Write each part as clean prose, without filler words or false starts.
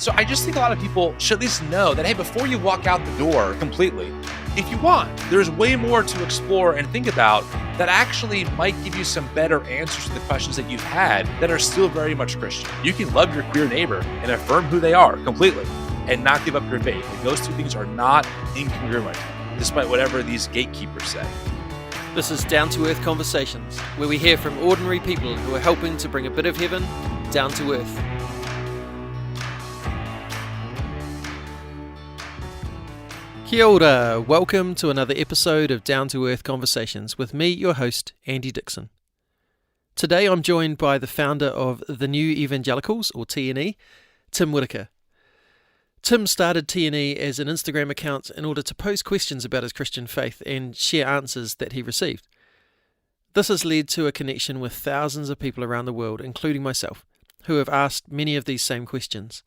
So I just think a lot of people should at least know that, hey, before you walk out the door completely, if you want, there's way more to explore and think about that actually might give you some better answers to the questions that you've had that are still very much Christian. You can love your queer neighbor and affirm who they are completely and not give up your faith. And those two things are not incongruent, despite whatever these gatekeepers say. This is Down to Earth Conversations, where we hear from ordinary people who are helping to bring a bit of heaven down to earth. Kia ora, welcome to another episode of Down to Earth Conversations with me, your host, Andy Dixon. Today I'm joined by the founder of the New Evangelicals, or TNE, Tim Whitaker. Tim started TNE as an Instagram account in order to pose questions about his Christian faith and share answers that he received. This has led to a connection with thousands of people around the world, including myself, who have asked many of these same questions.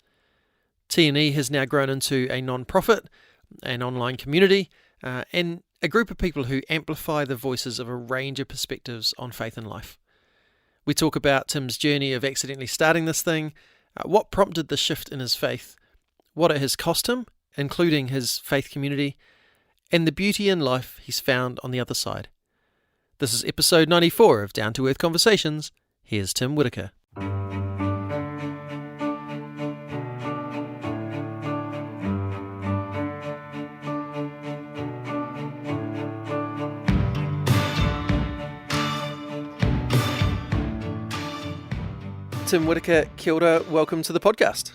TNE has now grown into a non-profit, an online community, and a group of people who amplify the voices of a range of perspectives on faith and life. We talk about Tim's journey of accidentally starting this thing, what prompted the shift in his faith, what it has cost him, including his faith community, and the beauty in life he's found on the other side. This is episode 94 of Down to Earth Conversations. Here's Tim Whitaker. Tim Whitaker, kia ora, welcome to the podcast.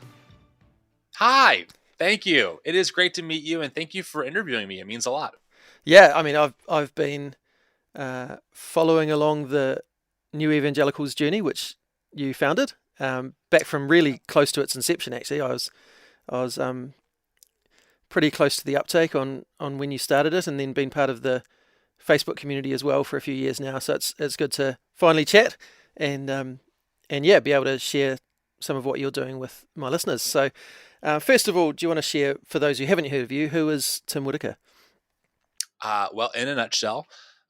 Hi, thank you. It is great to meet you, and thank you for interviewing me. It means a lot. Yeah, I mean, I've been following along the New Evangelicals journey, which you founded, back from really close to its inception. Actually, I was pretty close to the uptake on when you started it, and then been part of the Facebook community as well for a few years now. So it's good to finally chat and yeah, be able to share some of what you're doing with my listeners. So first of all, do you want to share, for those who haven't heard of you, who is Tim Whitaker? Well, in a nutshell,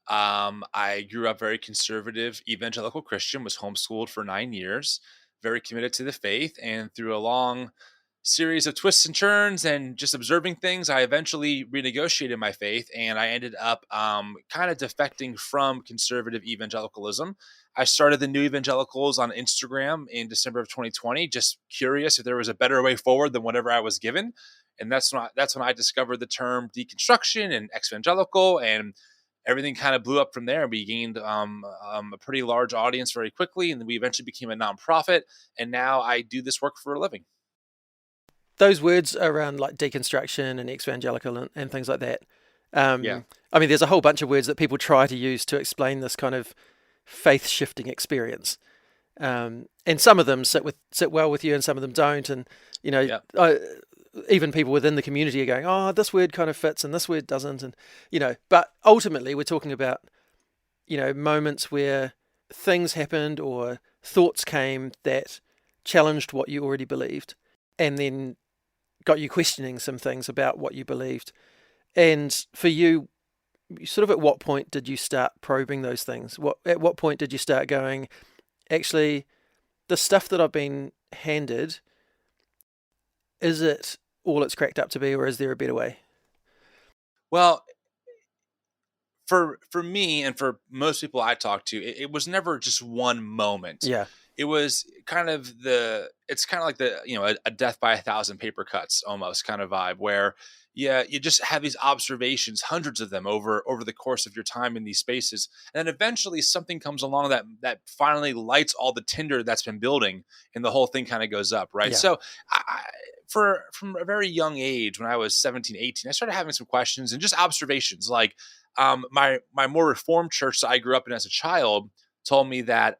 I grew up very conservative, evangelical Christian, was homeschooled for 9 years, very committed to the faith, and through a long series of twists and turns and just observing things, I eventually renegotiated my faith, and I ended up kind of defecting from conservative evangelicalism. I started the New Evangelicals on Instagram in December of 2020, just curious if there was a better way forward than whatever I was given. And that's when I discovered the term deconstruction and ex-evangelical, and everything kind of blew up from there. And we gained a pretty large audience very quickly, and we eventually became a nonprofit. And now I do this work for a living. Those words around like deconstruction and ex-evangelical and things like that. Yeah. I mean, there's a whole bunch of words that people try to use to explain this kind of faith-shifting experience. And some of them sit well with you and some of them don't. And, you know, even people within the community are going, oh, this word kind of fits and this word doesn't. And, you know, but ultimately we're talking about, you know, moments where things happened or thoughts came that challenged what you already believed and then got you questioning some things about what you believed. And for you, sort of at what point did you start probing those things? At what point did you start going, actually, the stuff that I've been handed, is it all it's cracked up to be, or is there a better way? Well, for me and for most people I talk to, it was never just one moment. Yeah. It was kind of it's kind of like a death by 1,000 paper cuts almost kind of vibe where, yeah, you just have these observations, hundreds of them over the course of your time in these spaces. And then eventually something comes along that finally lights all the tinder that's been building and the whole thing kind of goes up. Right. Yeah. So from a very young age, when I was 17, 18, I started having some questions and just observations like my more reformed church that I grew up in as a child told me that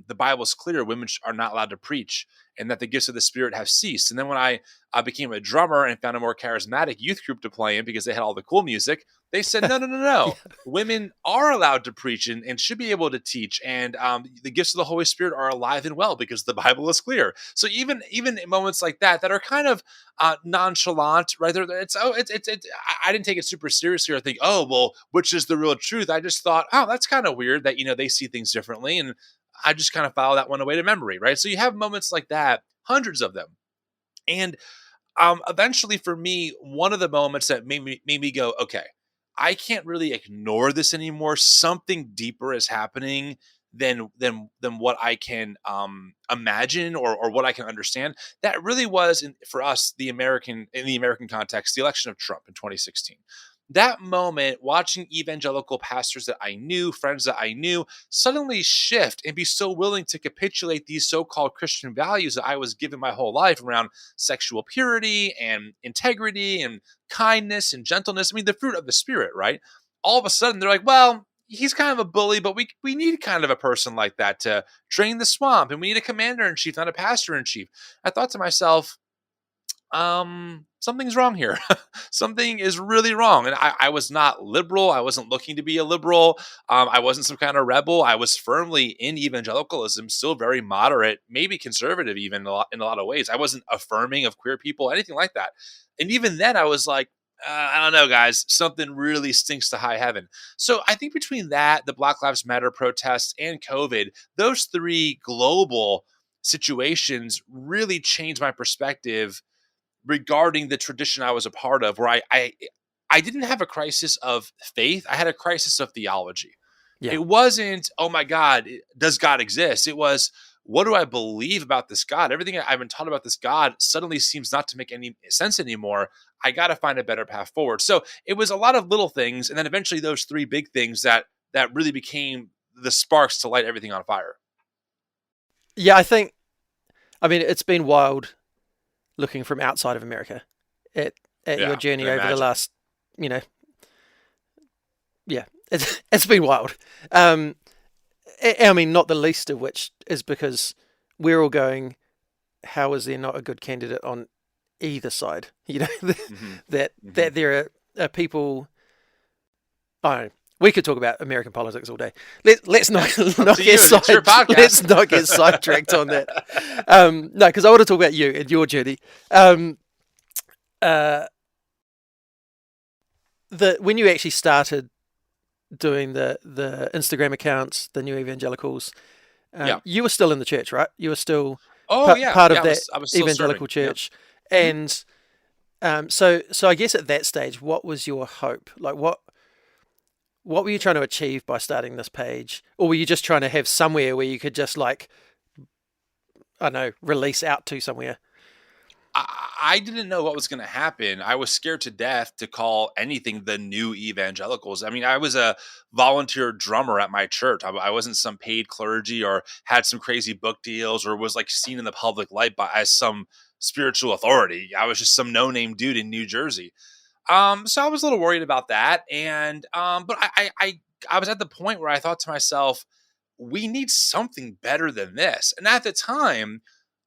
the Bible is clear, women are not allowed to preach, and that the gifts of the Spirit have ceased. And then when I became a drummer and found a more charismatic youth group to play in because they had all the cool music, they said, no. Yeah. Women are allowed to preach and should be able to teach. And the gifts of the Holy Spirit are alive and well because the Bible is clear. So even in moments like that are kind of nonchalant, right? I didn't take it super seriously or think, oh, well, which is the real truth? I just thought, oh, that's kind of weird that, they see things differently. And I just kind of file that one away to memory, right? So you have moments like that, hundreds of them. And eventually for me, one of the moments that made me go, okay, I can't really ignore this anymore. Something deeper is happening than what I can imagine or what I can understand. That really was for us in the American context, the election of Trump in 2016. That moment, watching evangelical pastors that I knew, friends that I knew, suddenly shift and be so willing to capitulate these so-called Christian values that I was given my whole life around sexual purity and integrity and kindness and gentleness. I mean, the fruit of the spirit, right? All of a sudden, they're like, well, he's kind of a bully, but we need kind of a person like that to drain the swamp, and we need a commander in chief, not a pastor in chief. I thought to myself, something's wrong here. Something is really wrong. And I was not liberal. I wasn't looking to be a liberal. I wasn't some kind of rebel. I was firmly in evangelicalism, still very moderate, maybe conservative, even in a lot of ways. I wasn't affirming of queer people, anything like that. And even then, I was like, I don't know, guys, something really stinks to high heaven. So I think between that, the Black Lives Matter protests, and COVID, those three global situations really changed my perspective regarding the tradition I was a part of, where I didn't have a crisis of faith. I had a crisis of theology. Yeah. It wasn't, oh my God, does God exist? It was, what do I believe about this God? Everything I've been taught about this God suddenly seems not to make any sense anymore. I got to find a better path forward. So it was a lot of little things, and then eventually those three big things that really became the sparks to light everything on fire. Yeah, I mean, it's been wild looking from outside of America at Yeah, your I can journey over the imagine. last, you know, yeah, it's been wild. Um, I mean, not the least of which is because we're all going, how is there not a good candidate on either side? You know, Hmm. that Hmm. that there are people. I don't know. We could talk about American politics all day. Let's not Yeah, up not to get you. It's your let's podcast. not get sidetracked on that. No, because I want to talk about you and your journey. Uh, when you actually started doing the Instagram accounts, the New Evangelicals, Yeah. you were still in the church, right? You were still Oh yeah, part of yeah. that I was still evangelical serving. Yep. church, Hmm. and so I guess at that stage, what was your hope? Like what were you trying to achieve by starting this page, or were you just trying to have somewhere where you could just like, I don't know, release out to somewhere? I didn't know what was going to happen. I was scared to death to call anything the New Evangelicals. I mean, I was a volunteer drummer at my church. I wasn't some paid clergy or had some crazy book deals or was like seen in the public light as some spiritual authority. I was just some no-name dude in New Jersey. So I was a little worried about that, and but I was at the point where I thought to myself, we need something better than this. And at the time,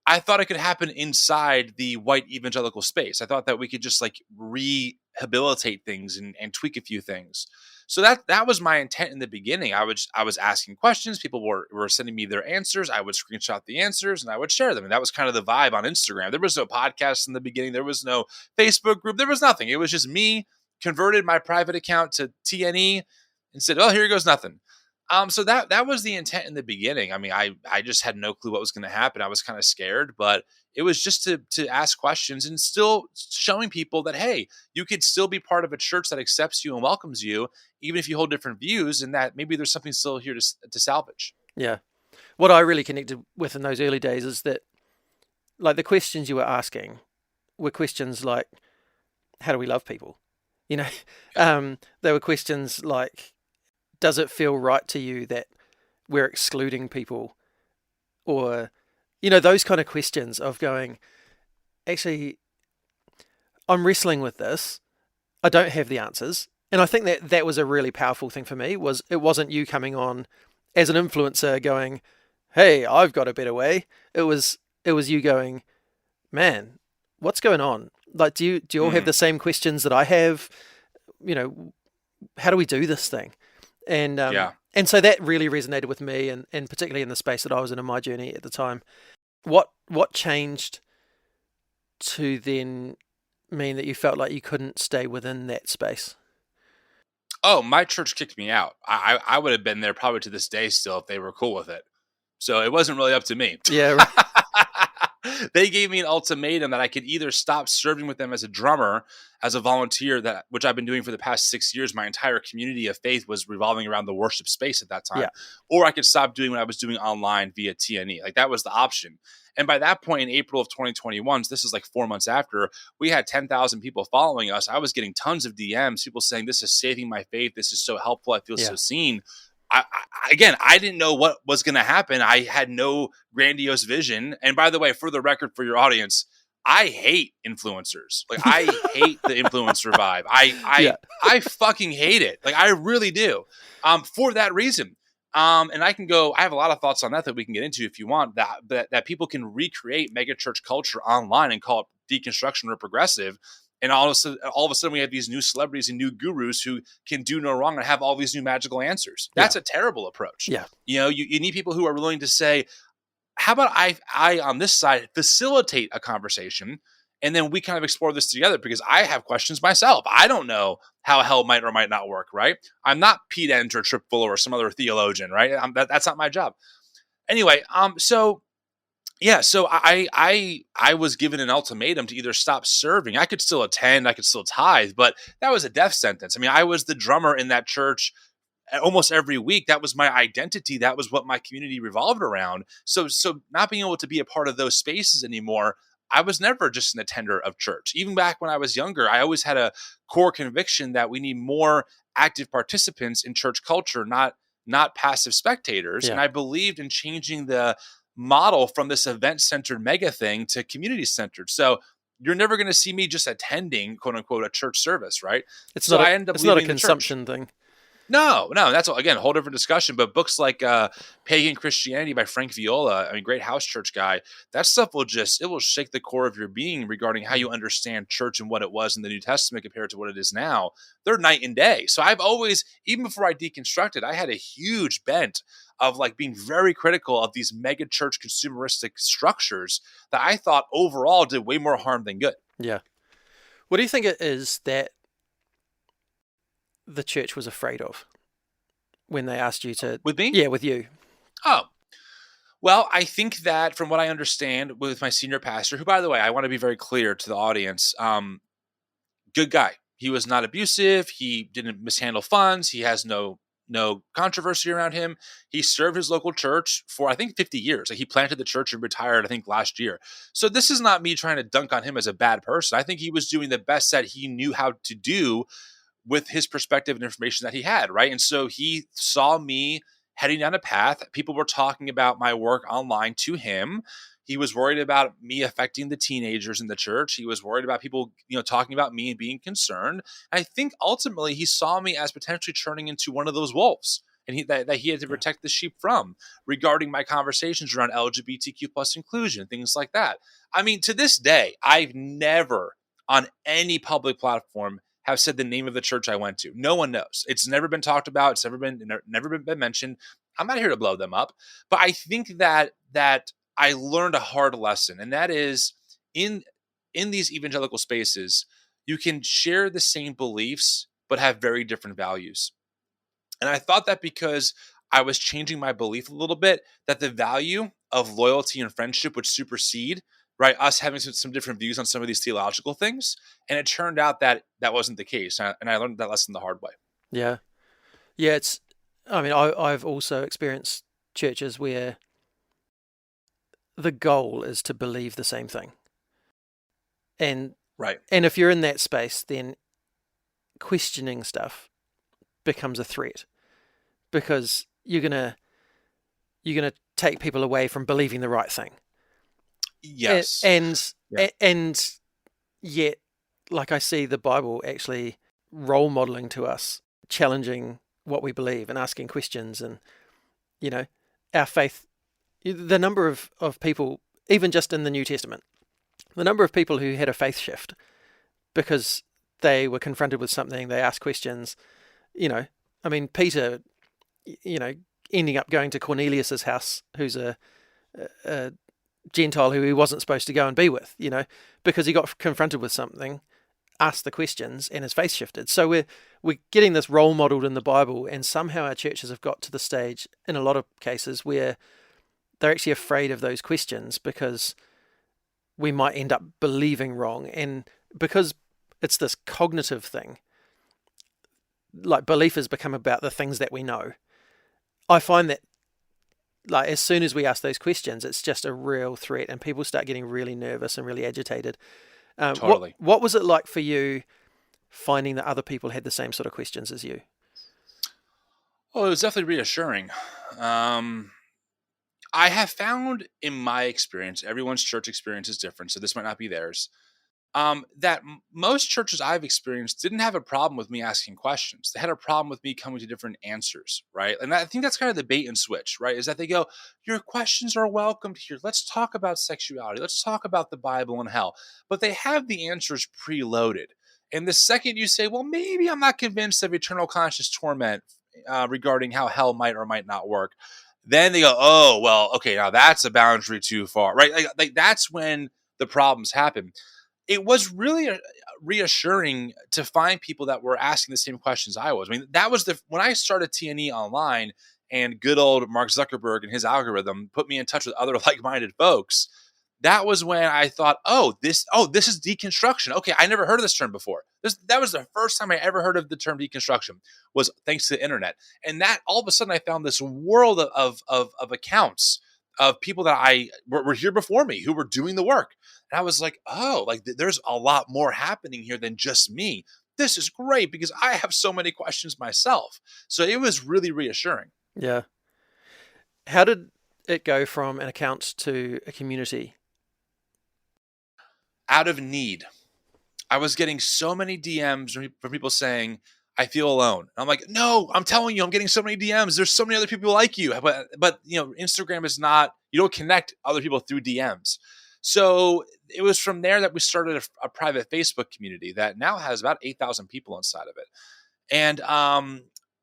I thought it could happen inside the white evangelical space. I thought that we could just like rehabilitate things and tweak a few things. So that was my intent in the beginning. I was asking questions. People were sending me their answers. I would screenshot the answers and I would share them. And that was kind of the vibe on Instagram. There was no podcast in the beginning. There was no Facebook group. There was nothing. It was just me converted my private account to TNE and said, "Oh, here goes nothing." So that was the intent in the beginning. I mean, I just had no clue what was going to happen. I was kind of scared, but it was just to ask questions and still showing people that hey, you could still be part of a church that accepts you and welcomes you, even if you hold different views, and that maybe there's something still here to salvage. Yeah. What I really connected with in those early days is that, like, the questions you were asking were questions like, how do we love people? You know, Yeah. they were questions like, does it feel right to you that we're excluding people? Or, you know, those kind of questions of going, actually, I'm wrestling with this. I don't have the answers. And I think that was a really powerful thing for me, was it wasn't you coming on as an influencer going, hey, I've got a better way. It was you going, man, what's going on? Like, do you all have the Mm, same questions that I have? You know, how do we do this thing? yeah. And so that really resonated with me, and particularly in the space that I was in my journey at the time. What changed to then mean that you felt like you couldn't stay within that space? Oh, my church kicked me out. I would have been there probably to this day still if they were cool with it. So it wasn't really up to me. Yeah, right. They gave me an ultimatum that I could either stop serving with them as a drummer, as a volunteer, which I've been doing for the past 6 years. My entire community of faith was revolving around the worship space at that Yeah. time, or I could stop doing what I was doing online via TNE. Like, that was the option. And by that point in April of 2021, so this is like 4 months after, we had 10,000 people following us. I was getting tons of DMs, people saying, "This is saving my faith. This is so helpful. I feel so seen." Again, I didn't know what was going to happen. I had no grandiose vision. And by the way, for the record, for your audience, I hate influencers. Like, I hate the influencer vibe. I fucking hate it. Like, I really do. For that reason. And I have a lot of thoughts on that we can get into if you want, that people can recreate megachurch culture online and call it deconstruction or progressive. And all of a sudden we have these new celebrities and new gurus who can do no wrong and have all these new magical answers. That's a terrible approach. Yeah. You need people who are willing to say, how about I on this side facilitate a conversation, and then we kind of explore this together, because I have questions myself. I don't know how hell might or might not work, right? I'm not Pete Enns or Trip Fuller or some other theologian, right? That's not my job. Anyway, so I was given an ultimatum to either stop serving. I could still attend, I could still tithe, but that was a death sentence. I mean, I was the drummer in that church almost every week. That was my identity. That was what my community revolved around. So not being able to be a part of those spaces anymore, I was never just an attender of church. Even back when I was younger, I always had a core conviction that we need more active participants in church culture, not passive spectators. Yeah. And I believed in changing the model from this event-centered mega thing to community-centered. So you're never going to see me just attending, quote unquote, a church service, right? It's so not I end up it's not a leaving the church. consumption thing. No, that's again a whole different discussion. But books like Pagan Christianity by Frank Viola, I mean, great house church guy. That stuff will shake the core of your being regarding how you understand church and what it was in the New Testament compared to what it is now. They're night and day. So I've always, even before I deconstructed, I had a huge bent of like being very critical of these mega church consumeristic structures that I thought overall did way more harm than good. Yeah. What do you think it is that the church was afraid of when they asked you to... With me? Yeah, with you. Oh, well, I think that from what I understand with my senior pastor, who, by the way, I want to be very clear to the audience, good guy. He was not abusive. He didn't mishandle funds. He has no controversy around him. He served his local church for, I think, 50 years. Like, he planted the church and retired, I think, last year. So this is not me trying to dunk on him as a bad person. I think he was doing the best that he knew how to do with his perspective and information that he had, right? And so he saw me heading down a path. People were talking about my work online to him. He was worried about me affecting the teenagers in the church. He was worried about people, talking about me and being concerned. And I think ultimately he saw me as potentially turning into one of those wolves, and that he had to protect the sheep from, regarding my conversations around LGBTQ plus inclusion, things like that. I mean, to this day, I've never on any public platform have said the name of the church I went to. No one knows. It's never been talked about. It's never been mentioned. I'm not here to blow them up, but I think that I learned a hard lesson, and that is in these evangelical spaces, you can share the same beliefs but have very different values. And I thought that because I was changing my belief a little bit, that the value of loyalty and friendship would supersede, right, us having some different views on some of these theological things. And it turned out that wasn't the case. And I learned that lesson the hard way. Yeah. Yeah, I've also experienced churches where the goal is to believe the same thing. And right. And if you're in that space, then questioning stuff becomes a threat, because you're gonna take people away from believing the right thing. Yes. And yet, like, I see the Bible actually role modeling to us, challenging what we believe and asking questions, and our faith. The number of people, even just in the New Testament, the number of people who had a faith shift because they were confronted with something, they asked questions. I mean, Peter, ending up going to Cornelius's house, who's a Gentile who he wasn't supposed to go and be with, because he got confronted with something, asked the questions, and his faith shifted. So we're getting this role modeled in the Bible, and somehow our churches have got to the stage, in a lot of cases, where they're actually afraid of those questions, because we might end up believing wrong. And because it's this cognitive thing, like belief has become about the things that we know. I find that like as soon as we ask those questions, it's just a real threat, and people start getting really nervous and really agitated. What Totally. what was it like for you finding that other people had the same sort of questions as you? Well, it was definitely reassuring. Um, I have found in my experience, everyone's church experience is different, so this might not be theirs. That most churches I've experienced didn't have a problem with me asking questions. They had a problem with me coming to different answers, right? And I think that's kind of the bait and switch, right? Is that they go, your questions are welcomed here. Let's talk about sexuality. Let's talk about the Bible and hell. But they have the answers preloaded. And the second you say, well, maybe I'm not convinced of eternal conscious torment regarding how hell might or might not work, then they go, oh, well, okay, now that's a boundary too far, right? Like that's when the problems happen. It was really reassuring to find people that were asking the same questions I was. I mean, that was when I started TNE online, and good old Mark Zuckerberg and his algorithm put me in touch with other like-minded folks. That was when I thought, this is deconstruction. Okay, I never heard of this term before. That was the first time I ever heard of the term deconstruction, was thanks to the internet. And that all of a sudden I found this world of accounts of people that I were here before me who were doing the work. And I was like, oh, like there's a lot more happening here than just me. This is great because I have so many questions myself. So it was really reassuring. Yeah. How did it go from an account to a community? Out of need. I was getting so many DMs from people saying, I feel alone. And I'm like, no, I'm telling you, I'm getting so many DMs. There's so many other people like you. But Instagram is not, you don't connect other people through DMs. So it was from there that we started a private Facebook community that now has about 8,000 people inside of it. And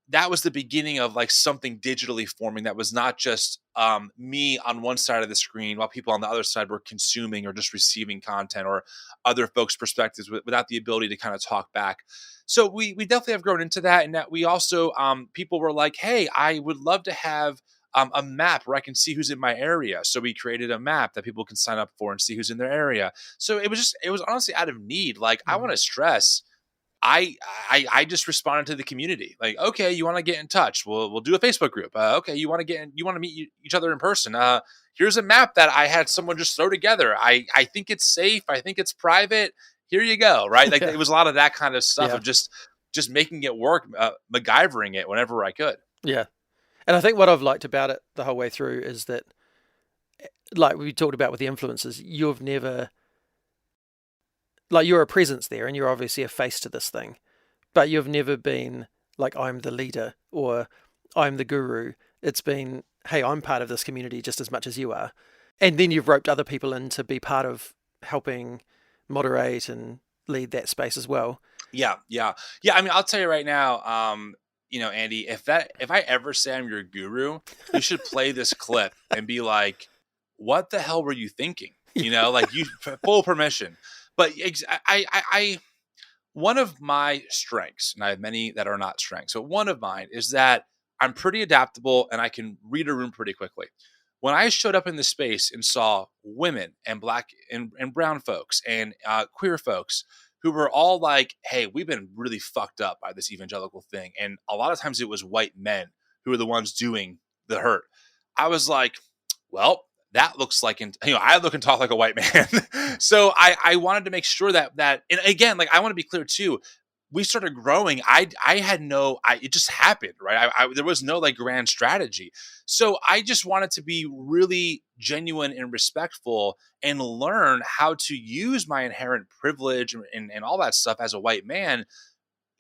that was the beginning of like something digitally forming that was not just me on one side of the screen while people on the other side were consuming or just receiving content or other folks' perspectives without the ability to kind of talk back. So we definitely have grown into that. And that we also, people were like, hey, I would love to have a map where I can see who's in my area. So we created a map that people can sign up for and see who's in their area. So it was honestly out of need. Like, I want Mm. to stress, I just responded to the community like, okay, you want to get in touch, we'll do a Facebook group. Okay, you want to you want to meet each other in person. Here's a map that I had someone just throw together. I think it's safe, I think it's private, here you go, right? Like Yeah. it was a lot of that kind of stuff Yeah. of just making it work, MacGyvering it whenever I could. Yeah. And I think what I've liked about it the whole way through is that, like we talked about with the influencers, you've never, like, you're a presence there and you're obviously a face to this thing, but you've never been like, I'm the leader or I'm the guru. It's been, hey, I'm part of this community just as much as you are. And then you've roped other people in to be part of helping moderate and lead that space as well. Yeah, I mean, I'll tell you right now, Andy, if I ever say I'm your guru, you should play this clip and be like, what the hell were you thinking? Like, you full permission. But one of my strengths, and I have many that are not strengths, but one of mine is that I'm pretty adaptable and I can read a room pretty quickly. When I showed up in the space and saw women and black and brown folks and queer folks who were all like, hey, we've been really fucked up by this evangelical thing. And a lot of times it was white men who were the ones doing the hurt. I was like, well, that looks like, I look and talk like a white man. So I wanted to make sure that, and again, like, I want to be clear too. We started growing. I had it just happened, right? There was no like grand strategy. So I just wanted to be really genuine and respectful and learn how to use my inherent privilege and all that stuff as a white man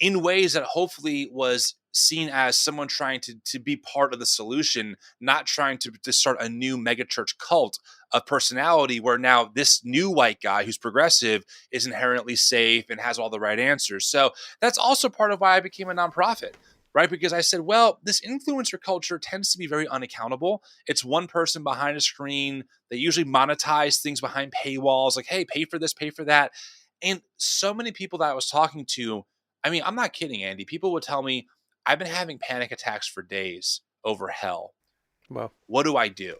in ways that hopefully was seen as someone trying to be part of the solution, not trying to start a new megachurch cult of personality where now this new white guy who's progressive is inherently safe and has all the right answers. So that's also part of why I became a nonprofit, right? Because I said, well, this influencer culture tends to be very unaccountable. It's one person behind a screen. They usually monetize things behind paywalls, like, hey, pay for this, pay for that. And so many people that I was talking to, I mean, I'm not kidding, Andy. People would tell me, I've been having panic attacks for days over hell. Well, What do I do?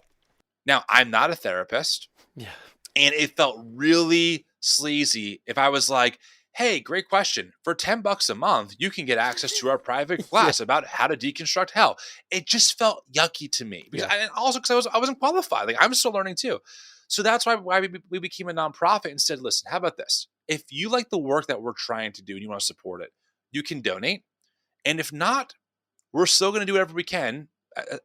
Now, I'm not a therapist. yeah. And it felt really sleazy if I was like, hey, great question. For $10 a month, you can get access to our private Yeah. class about how to deconstruct hell. It just felt yucky to me because, Yeah. and also because I wasn't qualified. Like I'm still learning too. So that's why we became a nonprofit and said, listen, how about this? If you like the work that we're trying to do and you want to support it, you can donate. And if not, we're still going to do whatever we can,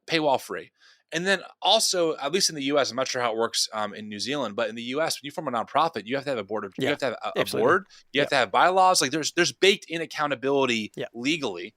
paywall free. And then also, at least in the U.S., I'm not sure how it works in New Zealand, but in the U.S., when you form a nonprofit, you have to have a board of, you Yeah. have to have a Absolutely. board, you have Yeah. to have bylaws. Like there's baked in accountability Yeah. legally.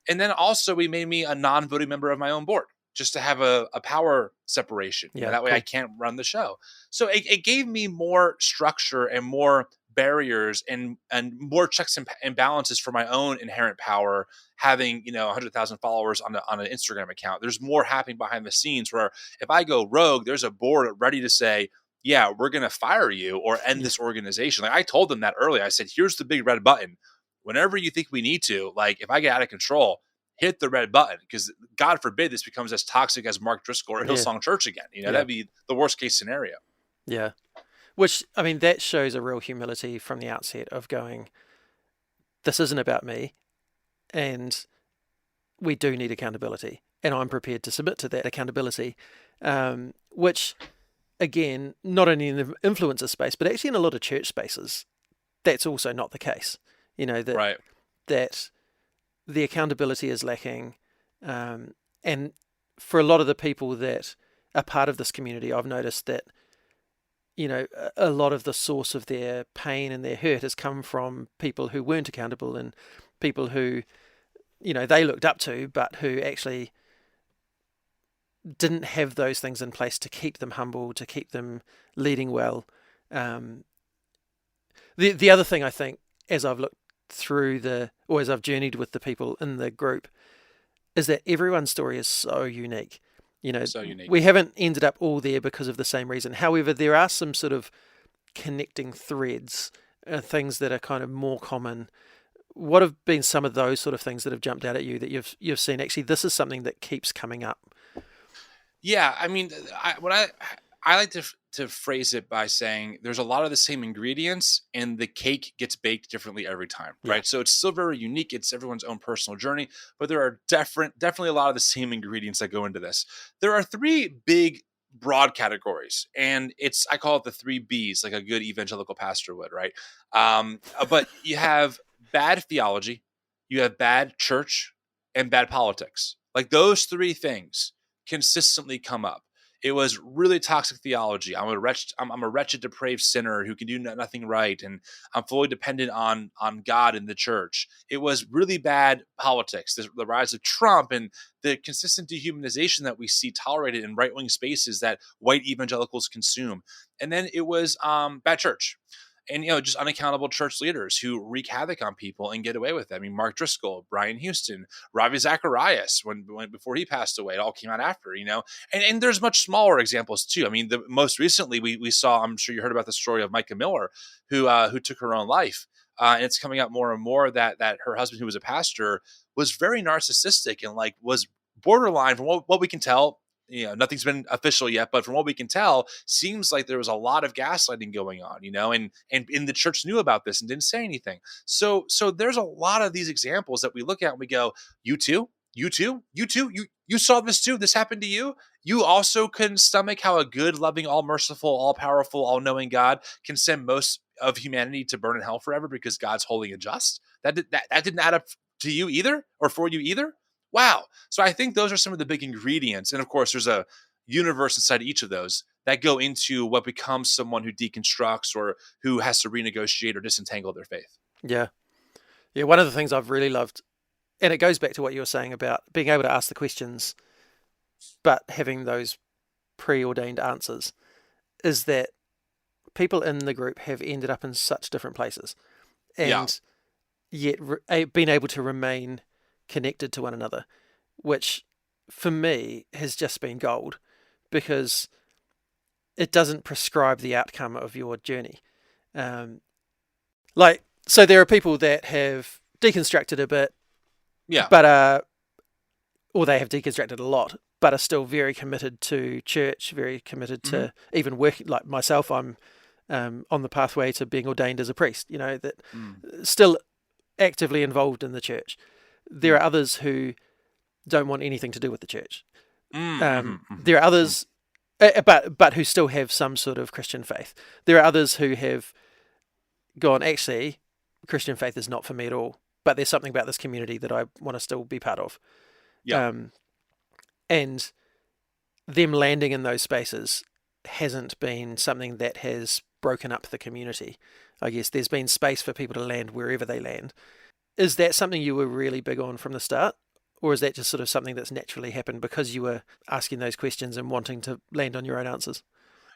And then also, we made me a non-voting member of my own board just to have a power separation. Yeah. That way I Cool. can't run the show. So it gave me more structure and more barriers and more checks and balances for my own inherent power having 100,000 followers on an Instagram account. There's more happening behind the scenes where if I go rogue, there's a board ready to say, yeah, we're going to fire you or end Yeah. this organization. Like I told them that earlier. I said, here's the big red button. Whenever you think we need to, like if I get out of control, hit the red button because God forbid this becomes as toxic as Mark Driscoll or Yeah. Hillsong Church again. Yeah. That'd be the worst case scenario. Yeah. Which, I mean, that shows a real humility from the outset of going, this isn't about me, and we do need accountability, and I'm prepared to submit to that accountability, which, again, not only in the influencer space, but actually in a lot of church spaces, that's also not the case. That Right. that the accountability is lacking, and for a lot of the people that are part of this community, I've noticed that a lot of the source of their pain and their hurt has come from people who weren't accountable and people who, they looked up to, but who actually didn't have those things in place to keep them humble, to keep them leading well. The other thing I think, as I've looked through or as I've journeyed with the people in the group, is that everyone's story is so unique. So unique. We haven't ended up all there because of the same reason. However, there are some sort of connecting threads, things that are kind of more common. What have been some of those sort of things that have jumped out at you that you've seen? Actually, this is something that keeps coming up. Yeah, I mean, I like to phrase it by saying there's a lot of the same ingredients, and the cake gets baked differently every time, Yeah. right? So it's still very unique. It's everyone's own personal journey, but there are definitely a lot of the same ingredients that go into this. There are three big broad categories, and I call it the three B's, like a good evangelical pastor would, right? But you have bad theology, you have bad church, and bad politics. Like those three things consistently come up. It was really toxic theology. I'm a wretched, depraved sinner who can do nothing right, and I'm fully dependent on God and the church. It was really bad politics. The rise of Trump and the consistent dehumanization that we see tolerated in right wing spaces that white evangelicals consume. And then it was bad church. And just unaccountable church leaders who wreak havoc on people and get away with it. I mean, Mark Driscoll, Brian Houston, Ravi Zacharias, when before he passed away, it all came out after. And there's much smaller examples too. I mean, the most recently we saw, I'm sure you heard about the story of Micah Miller, who took her own life. And it's coming out more and more that her husband, who was a pastor, was very narcissistic and was borderline, from what we can tell. Nothing's been official yet, but from what we can tell, seems like there was a lot of gaslighting going on, and the church knew about this and didn't say anything. So there's a lot of these examples that we look at and we go, you too, you saw this too. This happened to you. You also couldn't stomach how a good, loving, all merciful, all powerful, all knowing God can send most of humanity to burn in hell forever because God's holy and just. That didn't add up to you either, or for you either. Wow. So I think those are some of the big ingredients. And of course, there's a universe inside each of those that go into what becomes someone who deconstructs or who has to renegotiate or disentangle their faith. Yeah. Yeah. One of the things I've really loved, and it goes back to what you were saying about being able to ask the questions, but having those preordained answers, is that people in the group have ended up in such different places and yet been able to remain connected to one another, which for me has just been gold because it doesn't prescribe the outcome of your journey. So there are people that have deconstructed a bit, but or they have deconstructed a lot, but are still very committed to church, very committed to even work. Like myself, I'm on the pathway to being ordained as a priest, that Mm, still actively involved in the church. There mm, are others who don't want anything to do with the church. mm, mhm, mhm, There are mm. others, but who still have some sort of Christian faith. There are others who have gone, actually, Christian faith is not for me at all, but there's something about this community that I want to still be part of. Yeah. Um, and them landing in those spaces hasn't been something that has broken up the community. I guess there's been space for people to land wherever they land. Is that something you were really big on from the start? Or is that just sort of something that's naturally happened because you were asking those questions and wanting to land on your own answers?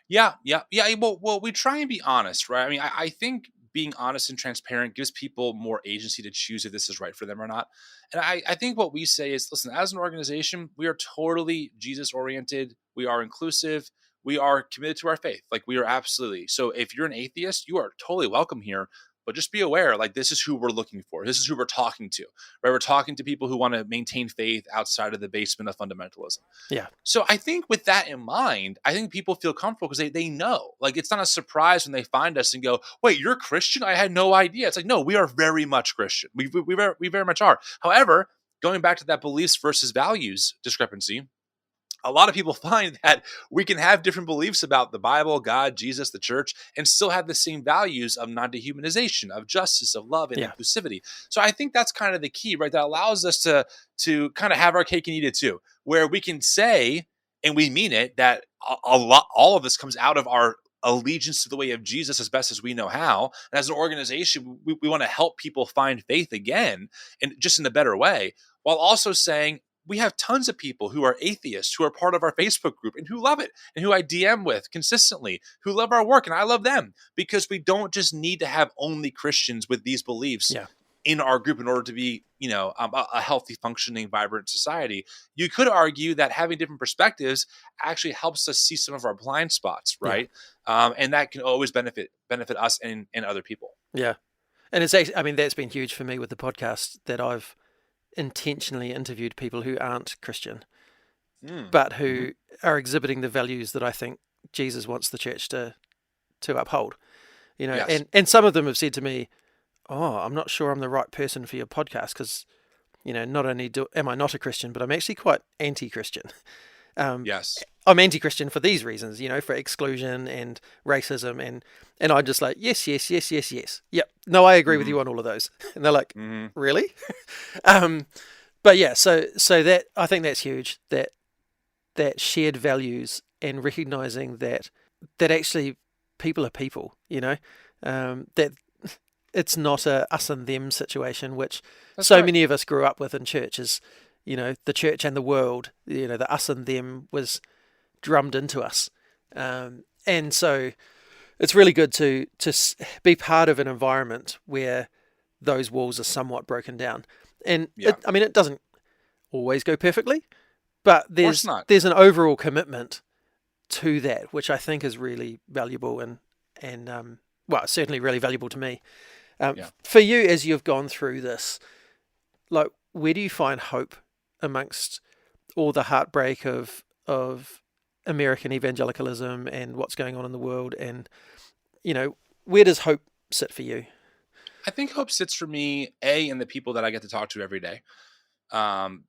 Yeah, yeah, yeah. Well, we try and be honest, right? I mean, I think being honest and transparent gives people more agency to choose if this is right for them or not. And I think what we say is, listen, as an organization, we are totally Jesus oriented. We are inclusive. We are committed to our faith. Like we are absolutely. So if you're an atheist, you are totally welcome here. But just be aware, like this is who we're looking for. This is who we're talking to, right? We're talking to people who want to maintain faith outside of the basement of fundamentalism. Yeah, So I think with that in mind, I think people feel comfortable because they know. Like it's not a surprise when they find us and go, "Wait, you're Christian? I had no idea." It's like, no, we are very much Christian. We very much are. However, going back to that beliefs versus values discrepancy, a lot of people find that we can have different beliefs about the Bible, God, Jesus, the church, and still have the same values of non-dehumanization, of justice, of love, and yeah, inclusivity. So I think that's kind of the key, right? That allows us to kind of have our cake and eat it too, where we can say, and we mean it, that a lot, all of this comes out of our allegiance to the way of Jesus as best as we know how. And as an organization, we want to help people find faith again, and just in a better way, while also saying, we have tons of people who are atheists who are part of our Facebook group and who love it and who I DM with consistently, who love our work, and I love them because we don't just need to have only Christians with these beliefs yeah, in our group in order to be, a healthy, functioning, vibrant society. You could argue that having different perspectives actually helps us see some of our blind spots, yeah, right? And that can always benefit us and other people. yeah. And it's actually, I mean, that's been huge for me with the podcast that I've intentionally interviewed people who aren't Christian, Mm. but Hmm. who are exhibiting the values that I think Jesus wants the church to uphold. Yes. And some of them have said to me, "Oh, I'm not sure I'm the right person for your podcast because not only am I not a Christian, but I'm actually quite anti-Christian. Um, Yes. I'm anti-Christian for these reasons, for exclusion and racism, and I'm just like, yes, yes, yes, yes, yes, yep. No, I agree with Hmm. you on all of those." And they're like, Hmm. "Really?" um, but yeah, so that I think that's huge. That shared values and recognizing that actually people are people. That it's not a us and them situation, which That's so right. many of us grew up with in churches. The church and the world. The us and them was drummed into us, and so it's really good to be part of an environment where those walls are somewhat broken down. And Yeah. I mean, it doesn't always go perfectly, but Of course there's not. there's an overall commitment to that, which I think is really valuable and well, certainly really valuable to me. Yeah. For you, as you've gone through this, like, where do you find hope amongst all the heartbreak of American evangelicalism and what's going on in the world? And where does hope sit for you? I think hope sits for me, in the people that I get to talk to every day.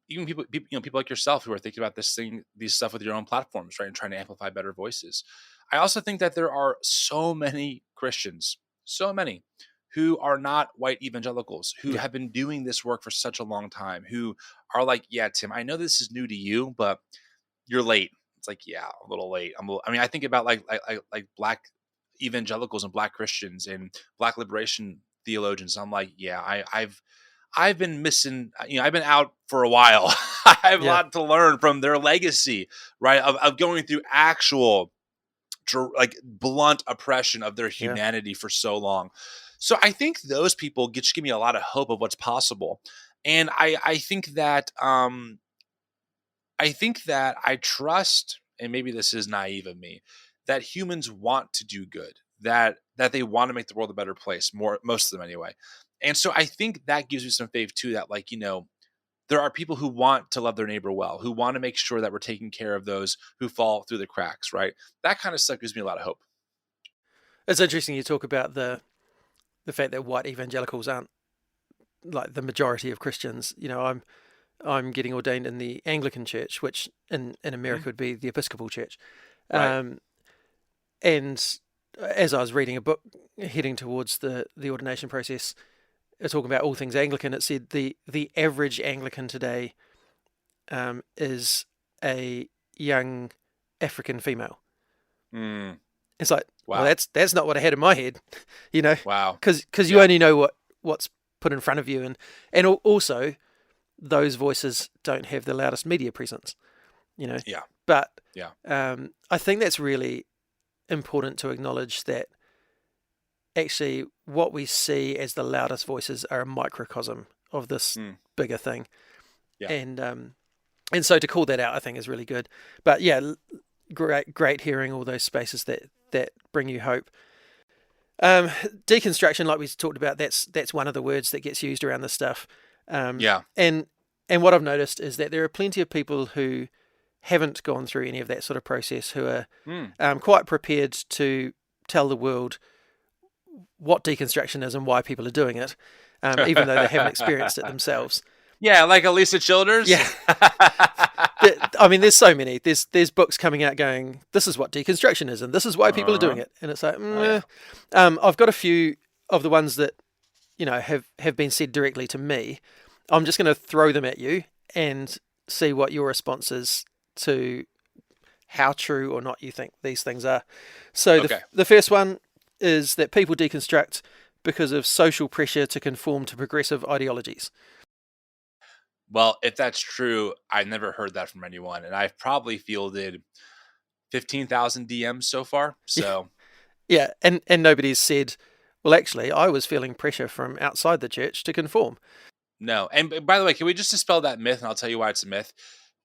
Even people like yourself who are thinking about these stuff with your own platforms, right, and trying to amplify better voices. I also think that there are so many Christians, so many, who are not white evangelicals, who Yeah, have been doing this work for such a long time, who are like, yeah, Tim, I know this is new to you, but you're late. It's like, yeah, a little late. I mean, I think about like black evangelicals and black Christians and black liberation theologians. I'm like, yeah, I've been missing, I've been out for a while. I have a yeah, lot to learn from their legacy, right? Of going through actual, like, blunt oppression of their yeah, humanity for so long. So I think those people just give me a lot of hope of what's possible. And I think that I trust, and maybe this is naive of me, that humans want to do good, that they want to make the world a better place, most of them anyway. And so I think that gives me some faith too, that, like, there are people who want to love their neighbor well, who want to make sure that we're taking care of those who fall through the cracks, right? That kind of stuff gives me a lot of hope. It's interesting you talk about the fact that white evangelicals aren't like the majority of Christians. I'm getting ordained in the Anglican Church, which in Hmm. America would be the Episcopal Church. Right. Um, and as I was reading a book heading towards the ordination process, talking about all things Anglican, it said the average Anglican today is a young African female. Mm. It's like, well, Wow. that's not what I had in my head, you know, Wow. because you Yeah. only know what's put in front of you, and also those voices don't have the loudest media presence, you know. Yeah. But Yeah. I think that's really important to acknowledge that actually what we see as the loudest voices are a microcosm of this Mm. bigger thing, Yeah. and so to call that out, I think is really good. But yeah, great hearing all those spaces that bring you hope. Deconstruction, like we talked about, that's one of the words that gets used around this stuff. Um, Yeah. and and what I've noticed is that there are plenty of people who haven't gone through any of that sort of process who are Mm. quite prepared to tell the world what deconstruction is and why people are doing it, even though they haven't experienced it themselves. Yeah, like Alicia Childers. Yeah, I mean, there's so many. There's books coming out going, this is what deconstruction is, and this is why people are doing Uh-huh. it, and it's like, Oh yeah. I've got a few of the ones that have been said directly to me. I'm just going to throw them at you and see what your response is to how true or not you think these things are. So Okay. the first one is that people deconstruct because of social pressure to conform to progressive ideologies. Well, if that's true, I never heard that from anyone, and I've probably fielded 15,000 DMs so far. Yeah, So yeah, and nobody's said, well, actually, I was feeling pressure from outside the church to conform. no. And by the way, can we just dispel that myth? And I'll tell you why it's a myth.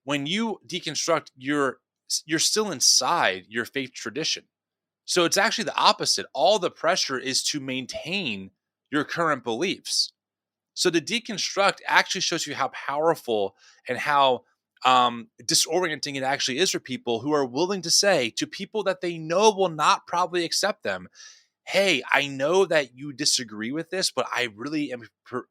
When you deconstruct, you're still inside your faith tradition. So it's actually the opposite. All the pressure is to maintain your current beliefs. So to deconstruct actually shows you how powerful and how disorienting it actually is for people who are willing to say to people that they know will not probably accept them, hey, I know that you disagree with this, but I really am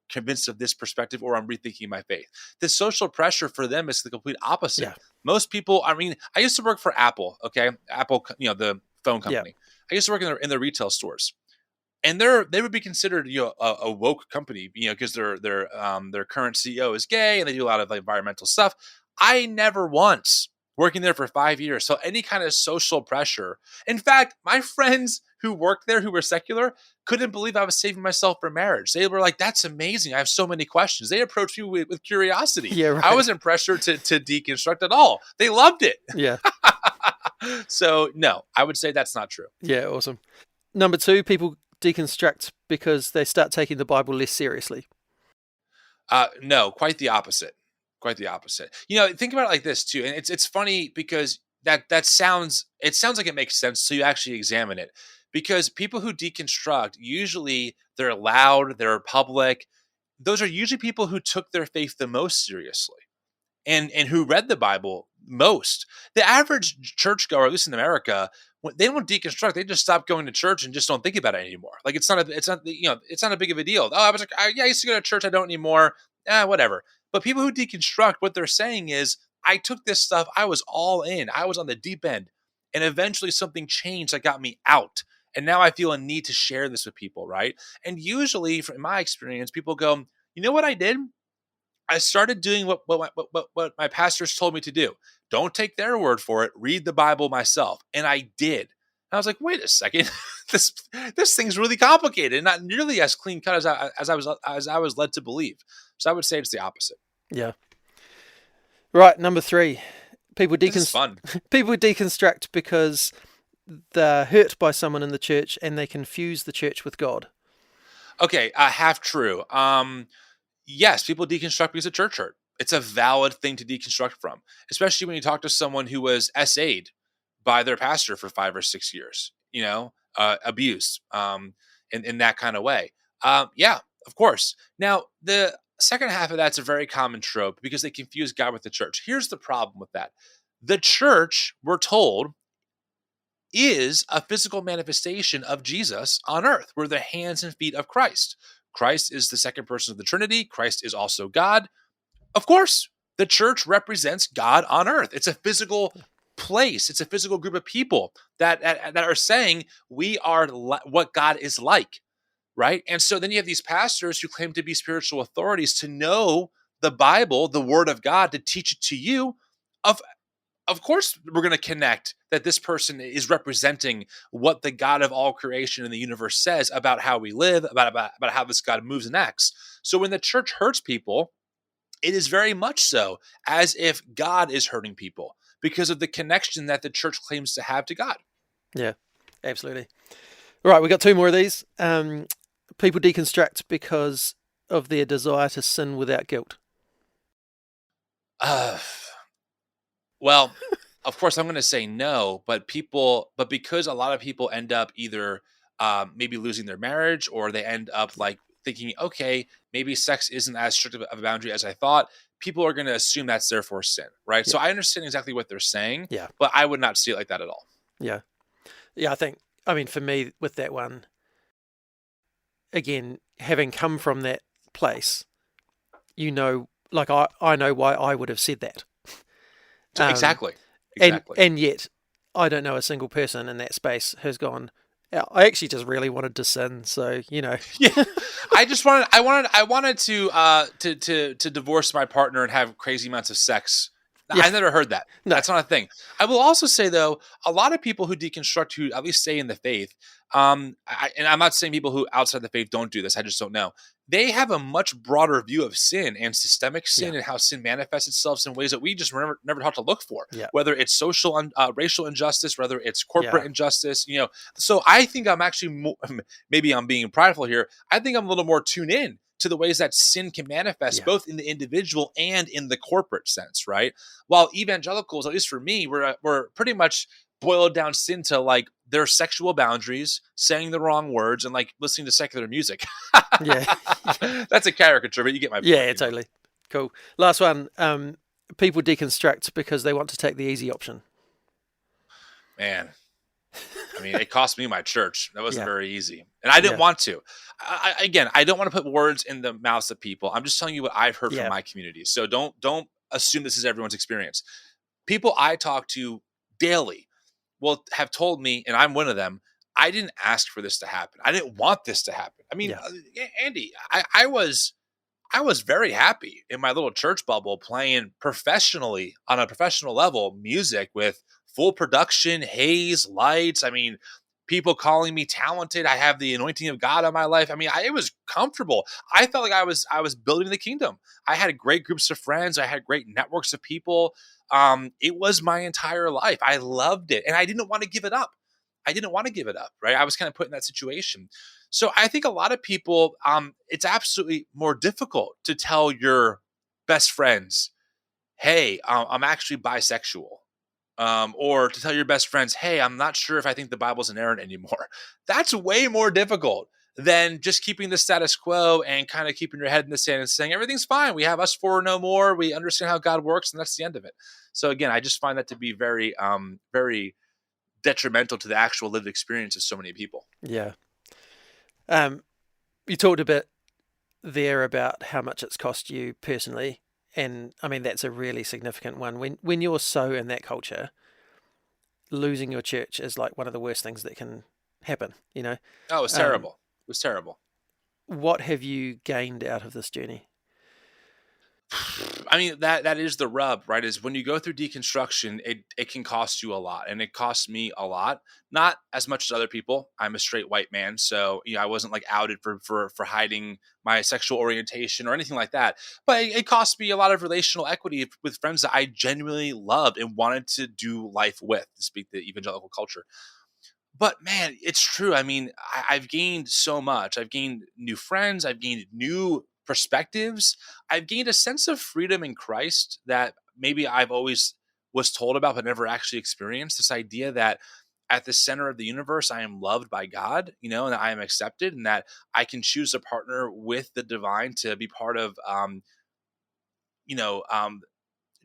convinced of this perspective, or I'm rethinking my faith. The social pressure for them is the complete opposite. Yeah, Most people, I mean, I used to work for Apple, okay? Apple, the phone yeah, company. I used to work in the retail stores, and they would be considered a woke company, because their current CEO is gay and they do a lot of like environmental stuff. I never once, working there for 5 years, so any kind of social pressure. In fact, my friends who worked there who were secular couldn't believe I was saving myself for marriage. They were like, "That's amazing! I have so many questions." They approached me with curiosity. yeah, I right, wasn't pressured to deconstruct at all. They loved it. yeah, So no, I would say that's not true. yeah, awesome. Number two, people deconstruct because they start taking the Bible less seriously. No, quite the opposite. Quite the opposite. Think about it like this too, and it's funny because it sounds like it makes sense so you actually examine it. Because people who deconstruct, usually they're loud, they're public. Those are usually people who took their faith the most seriously and who read the Bible most. The average churchgoer, at least in America, when they don't deconstruct, they just stop going to church and just don't think about it anymore. Like it's not a big of a deal. Oh, I was like, yeah, I used to go to church, I don't anymore. Whatever. But people who deconstruct, what they're saying is, I took this stuff, I was all in, I was on the deep end, and eventually something changed that got me out. And now I feel a need to share this with people, right? And usually, from my experience, people go, you know what I did? I started doing what my pastors told me to do. Don't take their word for it. Read the Bible myself, and I did. And I was like, wait a second, this this thing's really complicated, not nearly as clean cut as I was led to believe. So I would say it's the opposite. Yeah. Right. Number three, people This is fun. people deconstruct because they're hurt by someone in the church and they confuse the church with God. Okay, half true. Yes, people deconstruct because of church hurt. It's a valid thing to deconstruct from, especially when you talk to someone who was SA'd by their pastor for 5 or 6 years, abused in that kind of way. Yeah, of course. Now, the second half of that's a very common trope because they confuse God with the church. Here's the problem with that. The church, we're told, is a physical manifestation of Jesus on earth. We're the hands and feet of Christ. Christ is the second person of the Trinity. Christ is also God. Of course, the church represents God on earth. It's a physical place. It's a physical group of people that are saying we are what God is like, right? And so then you have these pastors who claim to be spiritual authorities, to know the Bible, the Word of God, to teach it to you. Of of course, we're going to connect that this person is representing what the God of all creation in the universe says about how we live, about how this God moves and acts. So when the church hurts people, it is very much so as if God is hurting people because of the connection that the church claims to have to God. Yeah, absolutely. Right, we got two more of these. People deconstruct because of their desire to sin without guilt. Uh, well, of course, I'm going to say no, but because a lot of people end up either maybe losing their marriage, or they end up like thinking, okay, maybe sex isn't as strict of a boundary as I thought. People are going to assume that's therefore sin, right? Yeah, So I understand exactly what they're saying, yeah, but I would not see it like that at all. yeah, yeah. I mean, for me, with that one, again, having come from that place, like I know why I would have said that. So Um, exactly, and exactly. and yet, I don't know a single person in that space who's gone, "Yeah, I actually just really wanted to sin, so Yeah, I wanted to divorce my partner and have crazy amounts of sex. yeah, I never heard that. no, That's not a thing. I will also say though, a lot of people who deconstruct, who at least stay in the faith, and I'm not saying people who outside the faith don't do this. I just don't know. They have a much broader view of sin and systemic yeah, sin and how sin manifests itself in ways that we just never taught to look for. yeah, Whether it's social, racial injustice, whether it's corporate yeah, injustice, So I think I'm actually maybe I'm being prideful here. I think I'm a little more tuned in to the ways that sin can manifest yeah, both in the individual and in the corporate sense, right? While evangelicals, at least for me, we're pretty much boiled down sin to like their sexual boundaries, saying the wrong words, and like listening to secular music. yeah, yeah, That's a caricature, but you get my point. yeah, totally. Cool. Last one. People deconstruct because they want to take the easy option. Man, I mean, it cost me my church. That wasn't Yeah, very easy. And I didn't yeah, want to. Again, I don't want to put words in the mouths of people. I'm just telling you what I've heard from yeah, my community. So don't assume this is everyone's experience. People I talk to daily will have told me, and I'm one of them, I didn't ask for this to happen. I didn't want this to happen. I mean, yeah, Andy, I was very happy in my little church bubble playing professionally on a professional level music with full production, haze, lights. I mean, people calling me talented. I have the anointing of God on my life. I mean, it was comfortable. I felt like I was building the kingdom. I had great groups of friends. I had great networks of people. It was my entire life. I loved it, and I didn't want to give it up. I didn't want to give it up. Right? I was kind of put in that situation. So I think a lot of people, it's absolutely more difficult to tell your best friends, "Hey, I'm actually bisexual," or to tell your best friends, "Hey, I'm not sure if I think the Bible's inerrant anymore." That's way more difficult than just keeping the status quo and kind of keeping your head in the sand and saying everything's fine. We have us for no more. We understand how God works, and that's the end of it. So again, I just find that to be very, very detrimental to the actual lived experience of so many people. yeah. Um, you talked a bit there about how much it's cost you personally, and I mean that's a really significant one. When you're so in that culture, losing your church is like one of the worst things that can happen. Oh, it was Um, terrible. It was terrible. what have you gained out of this journey? I mean, that is the rub, right? Is when you go through deconstruction, it can cost you a lot, and it cost me a lot. Not as much as other people. I'm a straight white man, so I wasn't like outed for hiding my sexual orientation or anything like that. But it cost me a lot of relational equity with friends that I genuinely loved and wanted to do life with, to speak the evangelical culture. But man, it's true. I mean, I've gained so much. I've gained new friends. I've gained new perspectives. I've gained a sense of freedom in Christ that maybe I've always was told about but never actually experienced. This idea that at the center of the universe, I am loved by God, and that I am accepted, and that I can choose to partner with the divine to be part of, you know, um,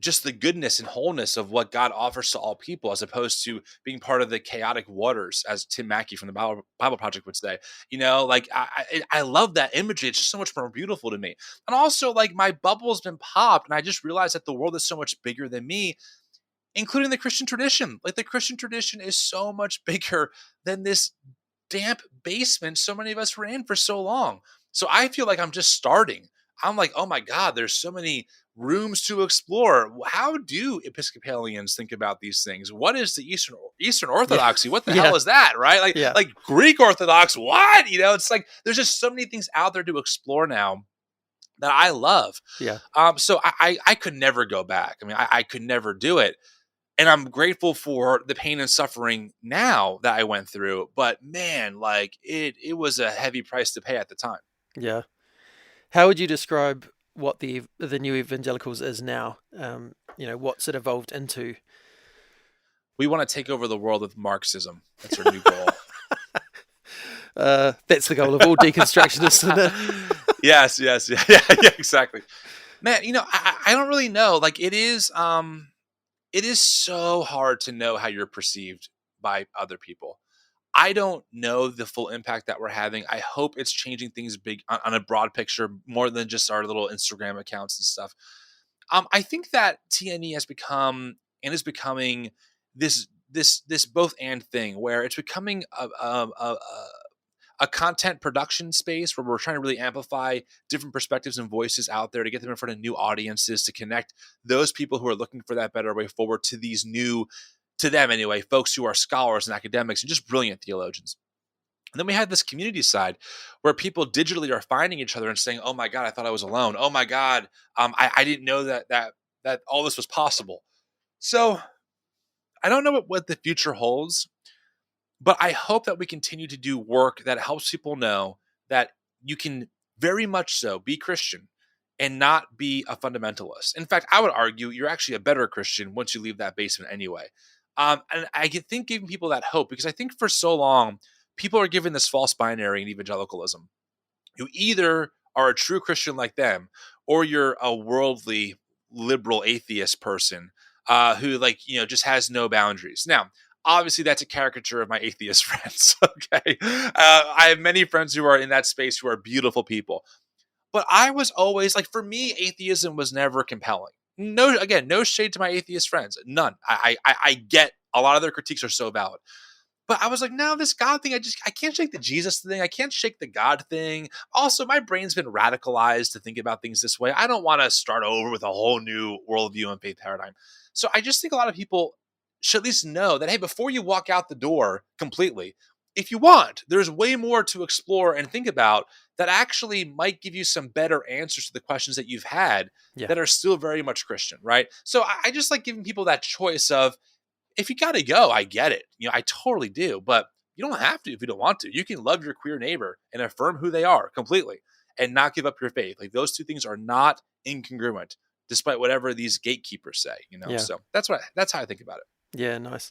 just the goodness and wholeness of what God offers to all people, as opposed to being part of the chaotic waters, as Tim Mackey from the Bible Project would say. Like I love that imagery. It's just so much more beautiful to me. And also, like, my bubble's been popped, and I just realized that the world is so much bigger than me, including the Christian tradition. Like, the Christian tradition is so much bigger than this damp basement so many of us were in for so long. So I feel like I'm just starting. I'm like, oh my God, there's so many rooms to explore. How do Episcopalians think about these things? What is the Eastern Yeah. Orthodoxy? What the Yeah. hell is that? Right? Yeah. Like Greek Orthodox, what? It's like there's just so many things out there to explore now that I love. Yeah. So I could never go back. I mean, I could never do it. And I'm grateful for the pain and suffering now that I went through. But man, like it was a heavy price to pay at the time. Yeah. How would you describe what the new Evangelicals is now? What's it evolved into? We want to take over the world with Marxism. That's our new goal. That's the goal of all deconstructionists, isn't it? Yes, yeah, exactly. Man, I don't really know. Like, it is so hard to know how you're perceived by other people. I don't know the full impact that we're having. I hope it's changing things big on a broad picture, more than just our little Instagram accounts and stuff. I think that TNE has become and is becoming this both and thing, where it's becoming a content production space where we're trying to really amplify different perspectives and voices out there to get them in front of new audiences, to connect those people who are looking for that better way forward to these new, to them anyway, folks who are scholars and academics and just brilliant theologians. And then we have this community side where people digitally are finding each other and saying, "Oh my God, I thought I was alone. Oh my God, I didn't know that all this was possible." So I don't know what the future holds, but I hope that we continue to do work that helps people know that you can very much so be Christian and not be a fundamentalist. In fact, I would argue you're actually a better Christian once you leave that basement anyway. And I think giving people that hope, because I think for so long, people are given this false binary in evangelicalism. You either are a true Christian like them, or you're a worldly, liberal, atheist person who, like, just has no boundaries. Now, obviously, that's a caricature of my atheist friends. Okay, I have many friends who are in that space who are beautiful people, but I was always like, for me, atheism was never compelling. No, again, no shade to my atheist friends, none. I get a lot of their critiques are so valid. But I was like, no, this God thing, I can't shake the Jesus thing. I can't shake the God thing. Also, my brain's been radicalized to think about things this way. I don't want to start over with a whole new worldview and faith paradigm. So I just think a lot of people should at least know that, hey, before you walk out the door completely, if you want, there's way more to explore and think about that actually might give you some better answers to the questions that you've had Yeah. that are still very much Christian, right? So I just like giving people that choice of, if you got to go, I get it. I totally do. But you don't have to if you don't want to. You can love your queer neighbor and affirm who they are completely and not give up your faith. Like, those two things are not incongruent, despite whatever these gatekeepers say, Yeah. So that's how I think about it. Yeah, nice.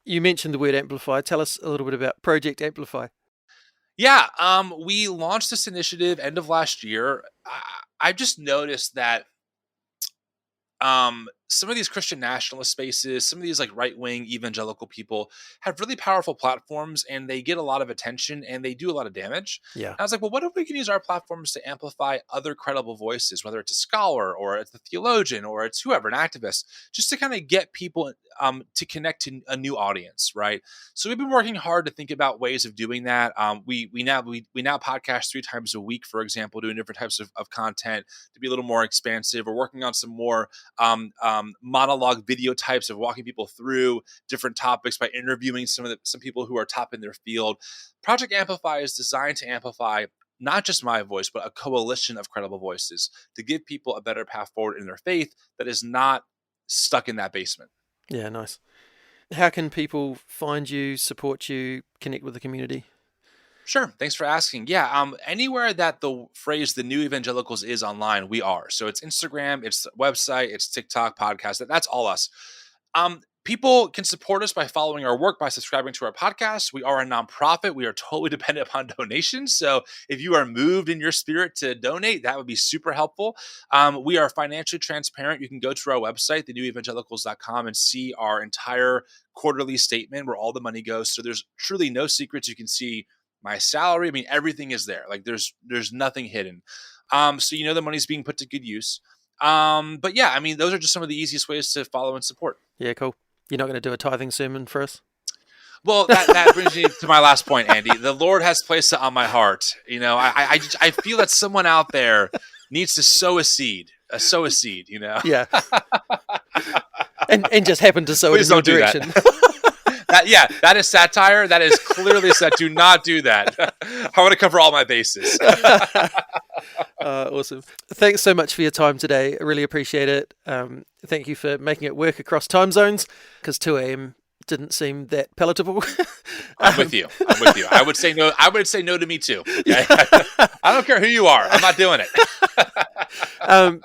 You mentioned the word amplify. Tell us a little bit about Project Amplify. Yeah, we launched this initiative end of last year. I've just noticed that some of these Christian nationalist spaces, some of these like right-wing evangelical people have really powerful platforms, and they get a lot of attention and they do a lot of damage. Yeah. And I was like, well, what if we can use our platforms to amplify other credible voices, whether it's a scholar or it's a theologian or it's whoever, an activist, just to kind of get people to connect to a new audience, right? So we've been working hard to think about ways of doing that. We now podcast 3 times a week, for example, doing different types of content to be a little more expansive. We're working on some more monologue video types of walking people through different topics by interviewing some people who are top in their field. Project Amplify is designed to amplify not just my voice, but a coalition of credible voices to give people a better path forward in their faith that is not stuck in that basement. Yeah, nice. How can people find you, support you, connect with the community? Sure. Thanks for asking. Yeah. Anywhere that the phrase "the new evangelicals" is online, we are. So it's Instagram, it's website, it's TikTok, podcast. That's all us. People can support us by following our work, by subscribing to our podcast. We are a nonprofit. We are totally dependent upon donations. So if you are moved in your spirit to donate, that would be super helpful. We are financially transparent. You can go to our website, thenewevangelicals.com, and see our entire quarterly statement where all the money goes. So there's truly no secrets. You can see my salary. I mean, everything is there. Like there's nothing hidden. So the money's being put to good use. But yeah, I mean, those are just some of the easiest ways to follow and support. Yeah, cool. You're not going to do a tithing sermon for us? Well, that brings me to my last point, Andy. The Lord has placed it on my heart. I feel that someone out there needs to sow a seed. Yeah. and just happen to sow it in your direction. That is satire. That is clearly said. Do not do that. I want to cover all my bases. Awesome. Thanks so much for your time today. I really appreciate it. Thank you for making it work across time zones, because 2 a.m. didn't seem that palatable. I'm with you. I would say no. I would say no to me too. Okay? I don't care who you are. I'm not doing it.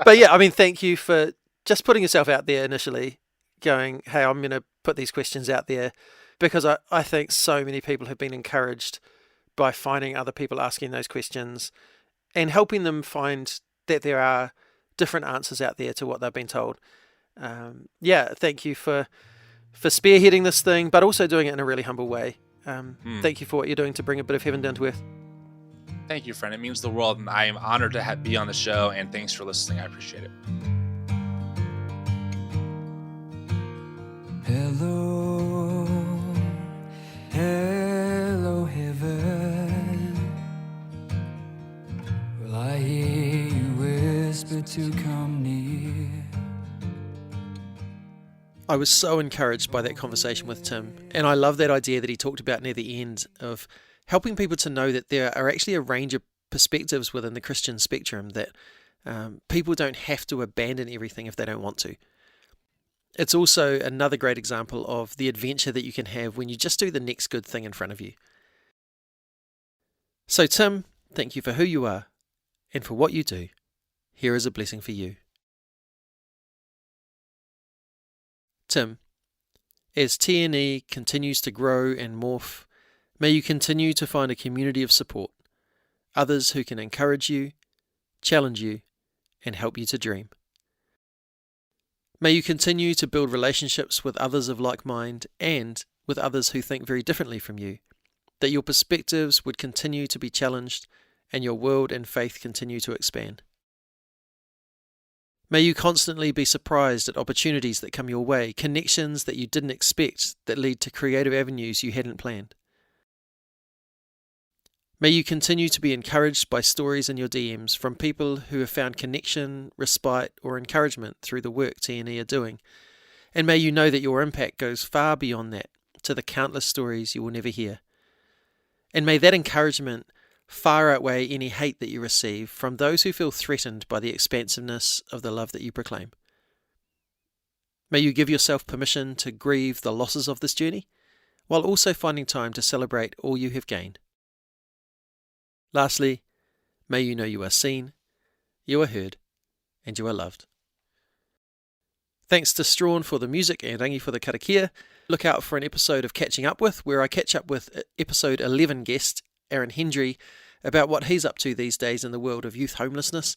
But yeah, I mean, thank you for just putting yourself out there initially, going, hey, I'm going to put these questions out there, because I think so many people have been encouraged by finding other people asking those questions and helping them find that there are different answers out there to what they've been told. Thank you for spearheading this thing, but also doing it in a really humble way. Thank you for what you're doing to bring a bit of heaven down to earth. Thank you, friend. It means the world, and I am honored to be on the show, and thanks for listening. I appreciate it. Hello, heaven. Will I hear you whisper to come near? I was so encouraged by that conversation with Tim, and I love that idea that he talked about near the end of helping people to know that there are actually a range of perspectives within the Christian spectrum, that people don't have to abandon everything if they don't want to. It's also another great example of the adventure that you can have when you just do the next good thing in front of you. So Tim, thank you for who you are and for what you do. Here is a blessing for you. Tim, as TNE continues to grow and morph, may you continue to find a community of support, others who can encourage you, challenge you, and help you to dream. May you continue to build relationships with others of like mind and with others who think very differently from you, that your perspectives would continue to be challenged and your world and faith continue to expand. May you constantly be surprised at opportunities that come your way, connections that you didn't expect that lead to creative avenues you hadn't planned. May you continue to be encouraged by stories in your DMs from people who have found connection, respite, or encouragement through the work TNE are doing. And may you know that your impact goes far beyond that, to the countless stories you will never hear. And may that encouragement far outweigh any hate that you receive from those who feel threatened by the expansiveness of the love that you proclaim. May you give yourself permission to grieve the losses of this journey, while also finding time to celebrate all you have gained. Lastly, may you know you are seen, you are heard, and you are loved. Thanks to Strahan for the music and Rangi for the karakia. Look out for an episode of Catching Up With, where I catch up with episode 11 guest Aaron Hendry about what he's up to these days in the world of youth homelessness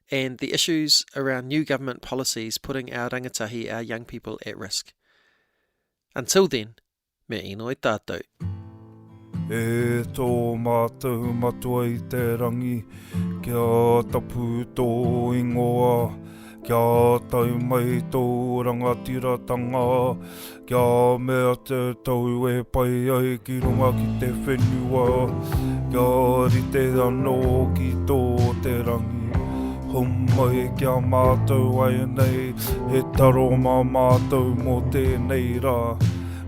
and the issues around new government policies putting our rangatahi, our young people, at risk. Until then, me inoi tātou. E tō mātou matua I te rangi, kia tapu tō ingoa, kia tau mai tō rangatiratanga, kia mea te tau e pai ai ki runga ki te whenua, kia rite anō ki tō te rangi. Homai kia mātou ai nei, he taro mā mātou mō tēnei rā.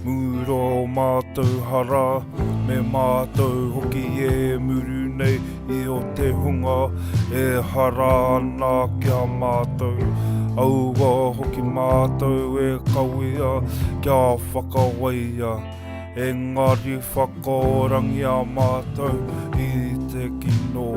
Mura o mātou hara, me mātou hoki e muru nei I o te hunga, e hara ana kia mātou. Aua hoki mātou e kawea, kia whakawaia. Engari whakaorangi a mātou I te kino.